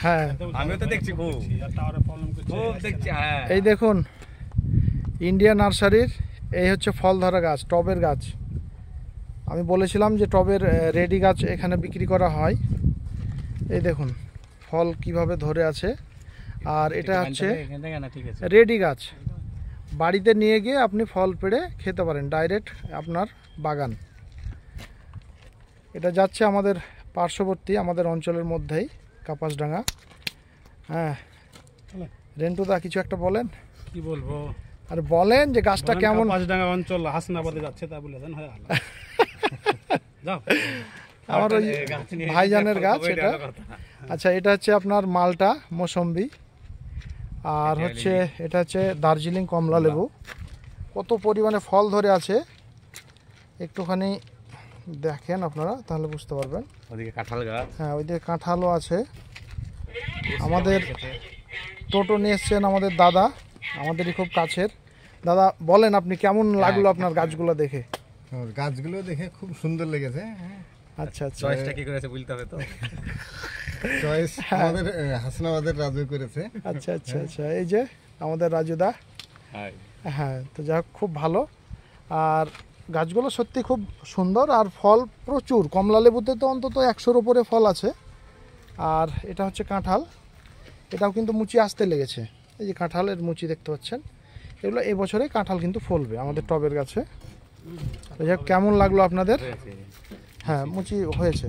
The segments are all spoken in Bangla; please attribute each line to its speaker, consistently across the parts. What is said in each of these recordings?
Speaker 1: হ্যাঁ
Speaker 2: আমিও তো দেখছি খুব দেখছি। হ্যাঁ
Speaker 1: এই দেখুন ইন্ডিয়া নার্সারির এই হচ্ছে ফল ধরা গাছ, টবের গাছ। আমি বলেছিলাম যে টবের রেডি গাছ এখানে বিক্রি করা হয়। এই দেখুন ফল কিভাবে ধরে আছে। আর এটা হচ্ছে রেডি গাছ, বাড়িতে নিয়ে গিয়ে আপনি ফল পেড়ে খেতে পারেন ডাইরেক্ট আপনার বাগান। এটা যাচ্ছে আমাদের পার্শ্ববর্তী আমাদের অঞ্চলের মধ্যেই, কাপাসডাঙ্গা। হ্যাঁ রেন্টুদা কিছু একটা বলেন।
Speaker 3: কি বলবো
Speaker 1: আর বলেন যে গাছটা কেমন।
Speaker 3: কাপাসডাঙ্গা অঞ্চল হাসনাবাদে যাচ্ছে তা বলে দেন। হয় যাও
Speaker 1: আমার ওই ভাইজানের গাছ এটা। আচ্ছা এটা হচ্ছে আপনার মালটা মৌসম্বি, আর হচ্ছে এটা হচ্ছে দার্জিলিং কমলা লেবু। কত পরিমাণে ফল ধরে আছে একটুখানি দেখেন আপনারা তাহলে বুঝতে পারবেন।
Speaker 2: ওদিকে কাঁঠাল গাছ,
Speaker 1: হ্যাঁ ওইদিকে কাঁঠালও আছে। আমাদের টোটো নিয়ে এসছেন আমাদের দাদা, আমাদেরই খুব কাছের দাদা। বলেন আপনি কেমন লাগলো আপনার গাছগুলো দেখে?
Speaker 4: গাছগুলো দেখে খুব সুন্দর লেগেছে।
Speaker 1: আচ্ছা আচ্ছা,
Speaker 2: চয়েসটা কি করেছে বলতে হবে তো।
Speaker 4: চয়েস আমাদের হাসনাবাদের রাজু করেছে।
Speaker 1: আচ্ছা আচ্ছা আচ্ছা, এই যে আমাদের রাজুদা। হ্যাঁ তো যাক খুব ভালো। আর গাছগুলো সত্যি খুব সুন্দর, আর ফল প্রচুর। কমলা লেবুতে তো অন্তত 100-র উপরে ফল আছে। আর এটা হচ্ছে কাঁঠাল, এটাও কিন্তু মুচি আসতে লেগেছে। এই যে কাঁঠালের মুচি দেখতে পাচ্ছেন, এগুলো এবছরে কাঁঠাল কিন্তু ফলবে আমাদের টবের গাছে। যাক কেমন লাগলো আপনাদের? হ্যাঁ মুচি হয়েছে।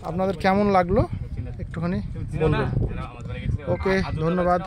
Speaker 1: আপনাদের কেমন লাগলো একটুখানি বলবেন। ওকে ধন্যবাদ।